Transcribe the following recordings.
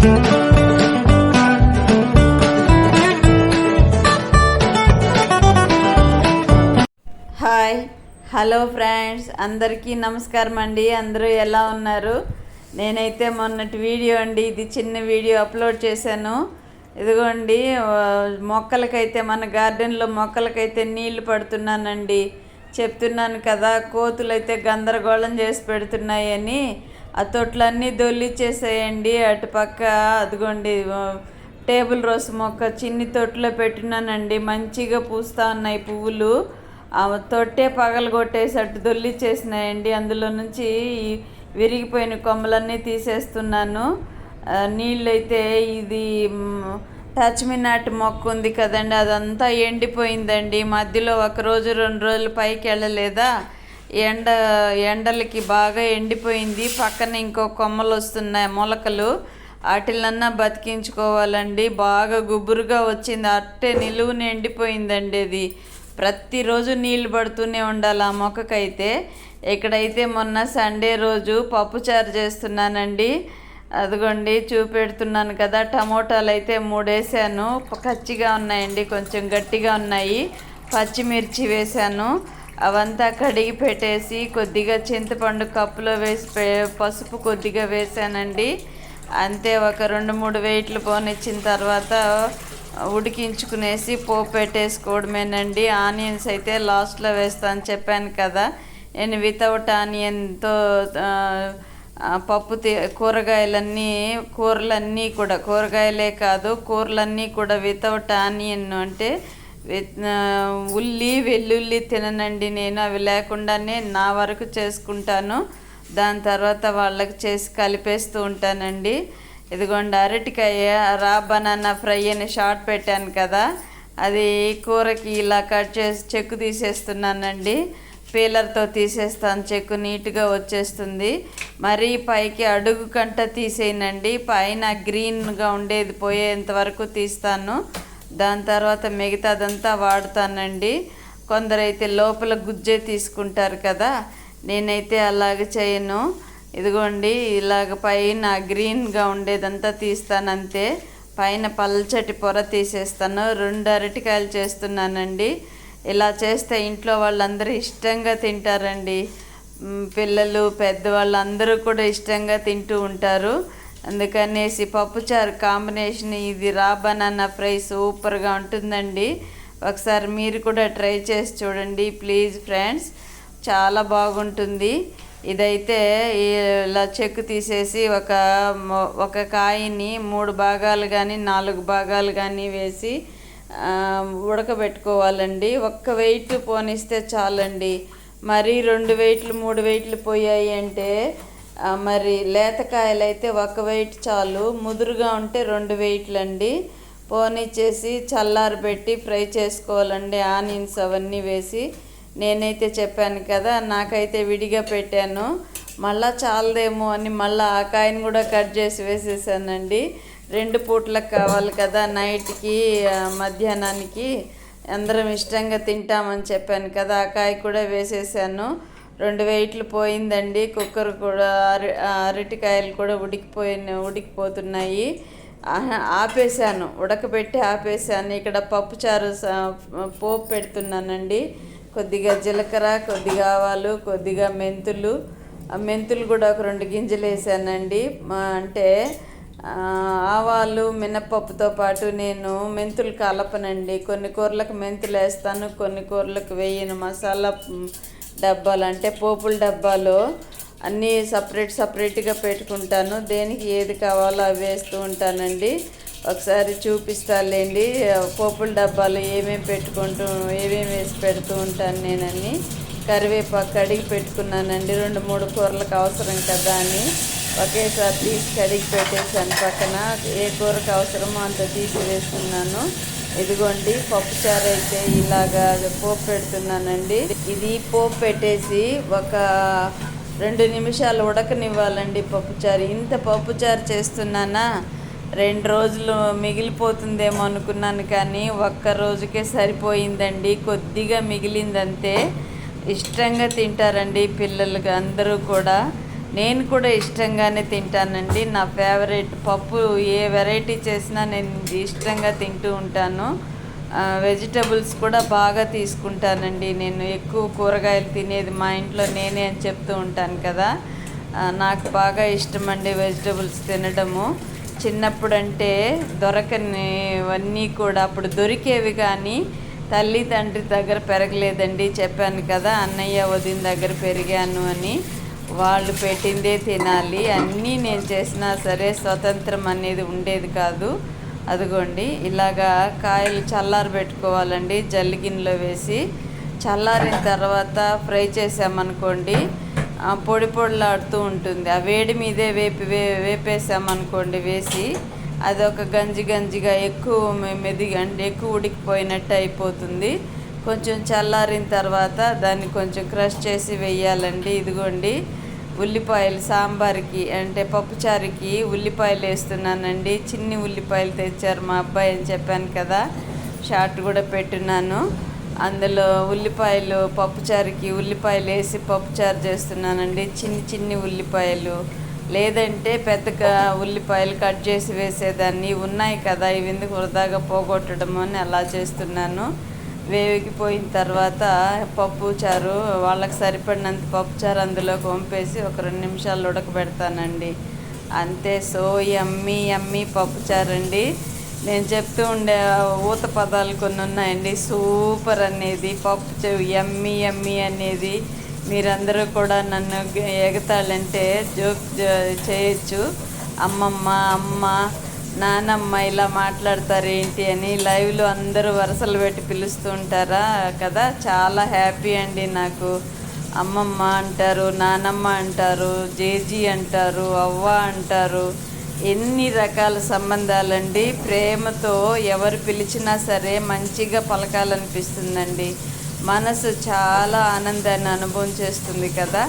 Hi hello friends, అందరికీ నమస్కారం అండి. అందరూ ఎలా ఉన్నారు? నేనైతే మొన్నటి వీడియో అండి, ఇది చిన్న వీడియో అప్లోడ్ చేశాను. ఇదిగోండి, మొక్కలకైతే మన గార్డెన్లో మొక్కలకైతే నీళ్లు పడుతున్నానండి. చెప్తున్నాను కదా, కోతులైతే గందరగోళం చేసి పెడుతున్నాయని ఆ తొట్లన్నీ దొల్లిచ్చేసేయండి. అటుపక్క అదిగోండి టేబుల్ రోస్ మొక్క చిన్ని తొట్టులో పెట్టినానండి. మంచిగా పూస్తూ ఉన్నాయి పువ్వులు. ఆ తొట్టే పగలు కొట్టేసట్టు దొల్లిచ్చేసినాయండి. అందులో నుంచి విరిగిపోయిన కొమ్మలన్నీ తీసేస్తున్నాను. నీళ్ళు అయితే ఇది టచ్ మీ నాట్ మొక్క ఉంది కదండి, అదంతా ఎండిపోయిందండి. మధ్యలో ఒక రోజు 2 రోజులు పైకి వెళ్ళలేదా, ఎండలకి బాగా ఎండిపోయింది. పక్కన ఇంకో కొమ్మలు వస్తున్నాయి మొలకలు, వాటిలన్నా బతికించుకోవాలండి. బాగా గుబురుగా వచ్చింది, అట్టే నిలువున ఎండిపోయిందండి. అది ప్రతిరోజు నీళ్ళు పడుతూనే ఉండాలి ఆ మొక్కకైతే. ఇక్కడైతే మొన్న సండే రోజు పప్పుచారు చేస్తున్నానండి. అదిగోండి చూపెడుతున్నాను కదా, టమోటాలు అయితే 3 వేసాను. కచ్చిగా ఉన్నాయండి, కొంచెం గట్టిగా ఉన్నాయి. పచ్చిమిర్చి వేసాను. అవంతా కడిగి పెట్టేసి కొద్దిగా చింతపండు కప్పులో వేసి పసుపు కొద్దిగా వేసానండి. అంతే, ఒక 2-3 వెయిట్లు పోనిచ్చిన తర్వాత ఉడికించుకునేసి పోపు పెట్టేసుకోవడమేనండి. ఆనియన్స్ అయితే లాస్ట్లో వేస్తాను చెప్పాను కదా. నేను వితౌట్ ఆనియన్తో పప్పు కూరలన్నీ కూడా, కూరగాయలే కాదు కూరలన్నీ కూడా వితౌట్ ఆనియన్ అంటే ఉల్లి వెల్లుల్లి తిననండి నేను. అవి లేకుండానే నా వరకు చేసుకుంటాను. దాని తర్వాత వాళ్ళకి చేసి కలిపేస్తూ ఉంటానండి. ఇదిగోండి అరటికాయ రా బనానా ఫ్రై అని షార్ట్ పెట్టాను కదా, అది కూరకి ఇలా కట్ చేసి చెక్కు తీసేస్తున్నానండి. పీలర్తో తీసేస్తాను, చెక్కు నీట్గా వచ్చేస్తుంది. మరీ పైకి అడుగు కంట తీసేయనండి, పైన గ్రీన్గా ఉండేది పోయేంత వరకు తీస్తాను. దాని తర్వాత మిగతాదంతా వాడుతానండి. కొందరైతే లోపల గుజ్జే తీసుకుంటారు కదా, నేనైతే అలాగ చేయను. ఇదిగోండి ఇలాగ పైన గ్రీన్గా ఉండేదంతా తీస్తాను అంతే. పైన పల్చటి పొర తీసేస్తాను. 2 అరటికాయలు చేస్తున్నానండి. ఇలా చేస్తే ఇంట్లో వాళ్ళందరూ ఇష్టంగా తింటారండి. పిల్లలు పెద్దవాళ్ళు అందరూ కూడా ఇష్టంగా తింటూ ఉంటారు. అందుకనేసి పప్పుచారు కాంబినేషన్ ఇది రా బనానా ఫ్రై సూపర్గా ఉంటుందండి. ఒకసారి మీరు కూడా ట్రై చేసి చూడండి ప్లీజ్ ఫ్రెండ్స్, చాలా బాగుంటుంది. ఇదైతే ఇలా చెక్కు తీసేసి ఒక కాయని 3 భాగాలు కానీ 4 భాగాలు కానీ వేసి ఉడకబెట్టుకోవాలండి. ఒక్క వెయిట్ పోనిస్తే చాలండి. మరి 2 వెయిట్లు 3 వెయిట్లు పోయాయి అంటే మరి లేతకాయలు అయితే 1 వెయిట్ చాలు, ముదురుగా ఉంటే 2 వెయిట్లు అండి. పోనిచ్చేసి చల్లారబెట్టి ఫ్రై చేసుకోవాలండి. ఆనియన్స్ అవన్నీ వేసి, నేనైతే చెప్పాను కదా నాకైతే విడిగా పెట్టాను. మళ్ళా చాలదేమో అని మళ్ళీ ఆ కాయను కూడా కట్ చేసి వేసేసానండి. 2 పూటలకు కావాలి కదా, నైట్కి మధ్యాహ్నానికి అందరం ఇష్టంగా తింటామని చెప్పాను కదా, ఆ కాయ కూడా వేసేసాను. 2 వెయిట్లు పోయిందండి. కుక్కర్ కూడా అరటికాయలు కూడా ఉడికిపోతున్నాయి. ఆపేసాను, ఉడకబెట్టి ఆపేసాను. ఇక్కడ పప్పుచారు పోపు పెడుతున్నానండి. కొద్దిగా జీలకర్ర, కొద్దిగా ఆవాలు, కొద్దిగా మెంతులు కూడా ఒక 2 గింజలు వేసానండి. అంటే ఆవాలు మినపప్పుతో పాటు నేను మెంతులు కలపనండి. కొన్ని కూరలకు మెంతులు వేస్తాను, కొన్ని కూరలకు వేయను. మసాలా డబ్బాలు అంటే పోపుల డబ్బాలో అన్నీ సపరేట్గా పెట్టుకుంటాను. దేనికి ఏది కావాలో అవి వేస్తూ ఉంటానండి. ఒకసారి చూపిస్తాలేండి పోపుల డబ్బాలు ఏమేమి వేసి పెడుతూ ఉంటాను నేనని. కరివేపాకు కడిగి పెట్టుకున్నానండి, 2-3 కూరలకు అవసరం కదా అని ఒకేసారి తీసి కడిగి పెట్టేసాను పక్కన. ఏ కూరకు అవసరమో అంత తీసి వేస్తున్నాను. ఇదిగోండి పప్పుచారు అయితే ఇలాగా పోపు పెడుతున్నానండి. ఇది పోపు పెట్టేసి ఒక 2 నిమిషాలు ఉడకనివ్వాలండి పప్పుచారు. ఇంత పప్పుచారు చేస్తున్నానా, 2 రోజులు మిగిలిపోతుందేమో అనుకున్నాను, కానీ 1 రోజుకే సరిపోయిందండి. కొద్దిగా మిగిలిందంతే. ఇష్టంగా తింటారండి పిల్లలు అందరూ కూడా. నేను కూడా ఇష్టంగానే తింటానండి. నా ఫేవరెట్ పప్పు, ఏ వెరైటీ చేసినా నేను ఇష్టంగా తింటూ ఉంటాను. వెజిటబుల్స్ కూడా బాగా తీసుకుంటానండి. నేను ఎక్కువ కూరగాయలు తినేది మా ఇంట్లో నేనే అని చెప్తూ ఉంటాను కదా. నాకు బాగా ఇష్టమండి వెజిటబుల్స్ తినడము. చిన్నప్పుడంటే దొరకనివన్నీ కూడా అప్పుడు దొరికేవి, కానీ తల్లి తండ్రి దగ్గర పెరగలేదండి. చెప్పాను కదా, అన్నయ్య వదిన దగ్గర పెరిగాను అని. వాళ్ళు పెట్టిందే తినాలి. అన్నీ నేను చేసినా సరే స్వతంత్రం అనేది ఉండేది కాదు. అదిగోండి ఇలాగా కాయలు చల్లారి పెట్టుకోవాలండి. జల్లిగిన్నెలో వేసి చల్లారిన తర్వాత ఫ్రై చేసామనుకోండి పొడి పొడిలాడుతూ ఉంటుంది. ఆ వేడి మీదే వేపేసామనుకోండి వేసి, అదొక గంజిగా ఎక్కువ అంటే ఎక్కువ ఉడికిపోయినట్టు అయిపోతుంది. కొంచెం చల్లారిన తర్వాత దాన్ని కొంచెం క్రష్ చేసి వేయాలండి. ఇదిగోండి ఉల్లిపాయలు సాంబార్కి అంటే పప్పుచారుకి ఉల్లిపాయలు వేస్తున్నానండి. చిన్ని ఉల్లిపాయలు తెచ్చారు మా అబ్బాయి అని చెప్పాను కదా, షార్ట్ కూడా పెట్టున్నాను. అందులో ఉల్లిపాయలు పప్పుచారుకి ఉల్లిపాయలు వేసి పప్పుచారు చేస్తున్నానండి. చిన్ని ఉల్లిపాయలు, లేదంటే పెద్దగా ఉల్లిపాయలు కట్ చేసి వేసేదాన్ని. ఉన్నాయి కదా, ఇవి ఎందుకు వృధాగా పోగొట్టడం అని అలా చేస్తున్నాను. వేగిపోయిన తర్వాత పప్పుచారు, వాళ్ళకి సరిపడినంత పప్పుచారు అందులోకి వంపేసి ఒక 2 నిమిషాలు ఉడకబెడతానండి. అంతే. సో యమ్మీ పప్పుచారు అండి. నేను చెప్తూ ఉండే ఊత పదాలు కొన్ని ఉన్నాయండి. సూపర్ అనేది, యమ్మీ అనేది. మీరందరూ కూడా నన్ను ఎగతాళంటే జోక్ చేయొచ్చు. అమ్మమ్మ, అమ్మ, నానమ్మ ఇలా మాట్లాడతారు ఏంటి అని లైవ్లో అందరూ వరుసలు పెట్టి పిలుస్తూ ఉంటారా కదా. చాలా హ్యాపీ అండి నాకు. అమ్మమ్మ అంటారు, నానమ్మ అంటారు, జేజీ అంటారు, అవ్వ అంటారు. ఎన్ని రకాల సంబంధాలండి. ప్రేమతో ఎవరు పిలిచినా సరే మంచిగా పలకాలనిపిస్తుందండి. మనసు చాలా ఆనందాన్ని అనుభవం చేస్తుంది కదా.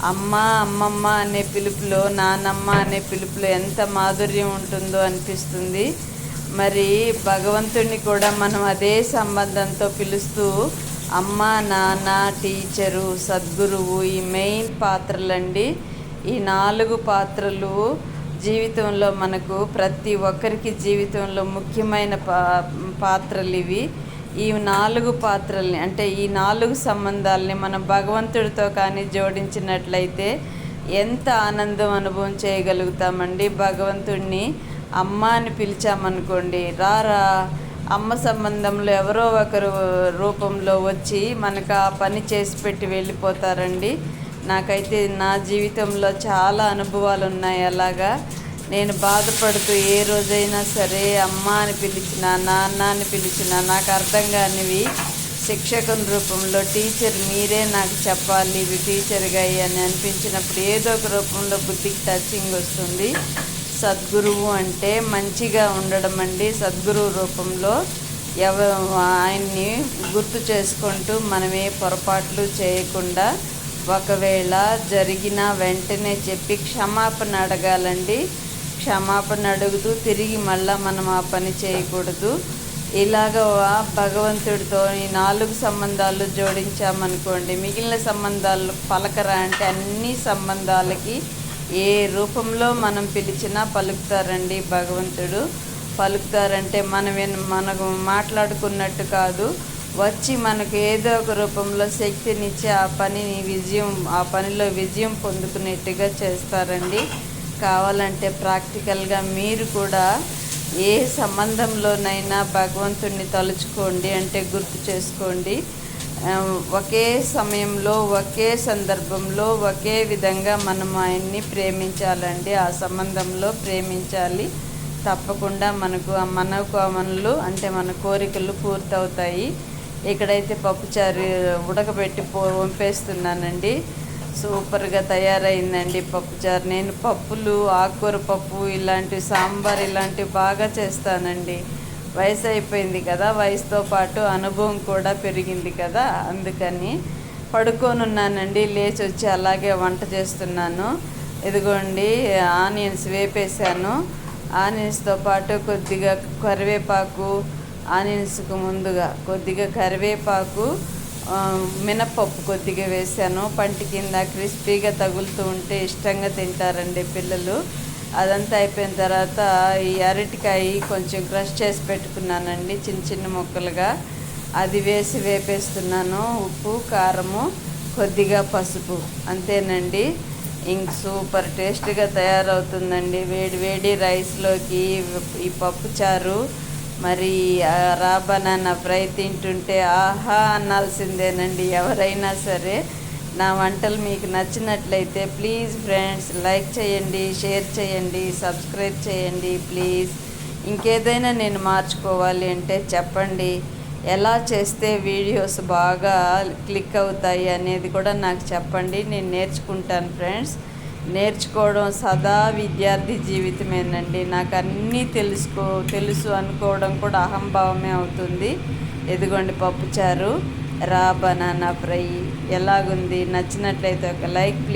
అమ్మ, అమ్మమ్మ అనే పిలుపులో, నానమ్మ అనే పిలుపులో ఎంత మాధుర్యం ఉంటుందో అనిపిస్తుంది. మరి భగవంతుడిని కూడా మనం అదే సంబంధంతో పిలుస్తూ అమ్మ, నాన్న, టీచరు, సద్గురువు, ఈ మెయిన్ పాత్రలండి. ఈ 4 పాత్రలు జీవితంలో మనకు ప్రతి ఒక్కరికి జీవితంలో ముఖ్యమైన పాత్రలు ఇవి. ఈ 4 పాత్రల్ని అంటే ఈ 4 సంబంధాలని మనం భగవంతుడితో కానీ జోడించినట్లయితే ఎంత ఆనందం అనుభవం చేయగలుగుతామండి. భగవంతుడిని అమ్మ అని పిలిచామనుకోండి, రారా అమ్మ సంబంధంలో ఎవరో ఒకరు రూపంలో వచ్చి మనకు ఆ పని చేసి పెట్టి వెళ్ళిపోతారండి. నాకైతే నా జీవితంలో చాలా అనుభవాలు ఉన్నాయి అలాగా. నేను బాధపడుతూ ఏ రోజైనా సరే అమ్మ అని పిలిచినా, నాన్న అని పిలిచినా నాకు అర్థం కానివి శిక్షకుని రూపంలో, టీచర్ మీరే నాకు చెప్పాలి ఇవి టీచర్గా అని అనిపించినప్పుడు ఏదో ఒక రూపంలో బుద్ధికి టచింగ్ వస్తుంది. సద్గురువు అంటే మంచిగా ఉండడం అండి. సద్గురువు రూపంలో ఆయన్ని గుర్తు చేసుకుంటూ మనమే పొరపాట్లు చేయకుండా, ఒకవేళ జరిగిన వెంటనే చెప్పి క్షమాపణ అడగాలండి. క్షమాపణ అడుగుతూ తిరిగి మళ్ళీ మనం ఆ పని చేయకూడదు. ఇలాగ భగవంతుడితో ఈ 4 సంబంధాలు జోడించామనుకోండి, మిగిలిన సంబంధాలు పలకరా అంటే అన్ని సంబంధాలకి ఏ రూపంలో మనం పిలిచినా పలుకుతారండి. భగవంతుడు పలుకుతారంటే మనకు మాట్లాడుకున్నట్టు కాదు, వచ్చి మనకు ఏదో ఒక రూపంలో శక్తినిచ్చి ఆ పనిలో విజయం పొందుకునేట్టుగా చేస్తారండి. కావాలంటే ప్రాక్టికల్గా మీరు కూడా ఏ సంబంధంలోనైనా భగవంతుడిని తలుచుకోండి, అంటే గుర్తు చేసుకోండి. ఒకే సమయంలో, ఒకే సందర్భంలో, ఒకే విధంగా మనం ఆయన్ని ప్రేమించాలండి. ఆ సంబంధంలో ప్రేమించాలి. తప్పకుండా మనకు ఆ మనోకామనలు అంటే మన కోరికలు పూర్తవుతాయి. ఇక్కడైతే పప్పుచారు ఉడకబెట్టి వంపేస్తున్నానండి. సూపర్గా తయారైందండి పప్పుచారు. నేను పప్పులు, ఆకుకూర పప్పు ఇలాంటివి, సాంబార్ ఇలాంటివి బాగా చేస్తానండి. వయసు అయిపోయింది కదా, వయసుతో పాటు అనుభవం కూడా పెరిగింది కదా, అందుకని పడుకొని ఉన్నానండి. లేచి వచ్చి అలాగే వంట చేస్తున్నాను. ఇదిగోండి ఆనియన్స్ వేపేసాను. ఆనియన్స్తో పాటు కొద్దిగా కరివేపాకు, ఆనియన్స్కు ముందుగా కొద్దిగా కరివేపాకు, మినప్పప్పు కొద్దిగా వేసాను. పంటి కింద క్రిస్పీగా తగులుతూ ఉంటే ఇష్టంగా తింటారండి పిల్లలు. అదంతా అయిపోయిన తర్వాత ఈ అరటికాయ కొంచెం క్రష్ చేసి పెట్టుకున్నానండి చిన్న చిన్న ముక్కలుగా. అది వేసి వేపేస్తున్నాను. ఉప్పు, కారము, కొద్దిగా పసుపు, అంతేనండి. ఇంక సూపర్ టేస్ట్గా తయారవుతుందండి. వేడి వేడి రైస్లోకి ఈ పప్పుచారు మరి రా బనానా ఫ్రై తింటుంటే ఆహా అనాల్సిందేనండి ఎవరైనా సరే. నా వంటలు మీకు నచ్చినట్లయితే ప్లీజ్ ఫ్రెండ్స్ లైక్ చేయండి, షేర్ చేయండి, సబ్స్క్రైబ్ చేయండి ప్లీజ్. ఇంకేదైనా నేను మార్చుకోవాలి అంటే చెప్పండి. ఎలా చేస్తే వీడియోస్ బాగా క్లిక్ అవుతాయి అనేది కూడా నాకు చెప్పండి. నేను నేర్చుకుంటాను ఫ్రెండ్స్. నేర్చుకోవడం సదా విద్యార్థి జీవితమేనండి. నాకు అన్నీ తెలుసు అనుకోవడం కూడా అహంభావమే అవుతుంది. ఎదిగోండి పప్పుచారు, రా బనానా ఫ్రై ఎలాగుంది? నచ్చినట్లయితే ఒక లైక్ ప్లీజ్.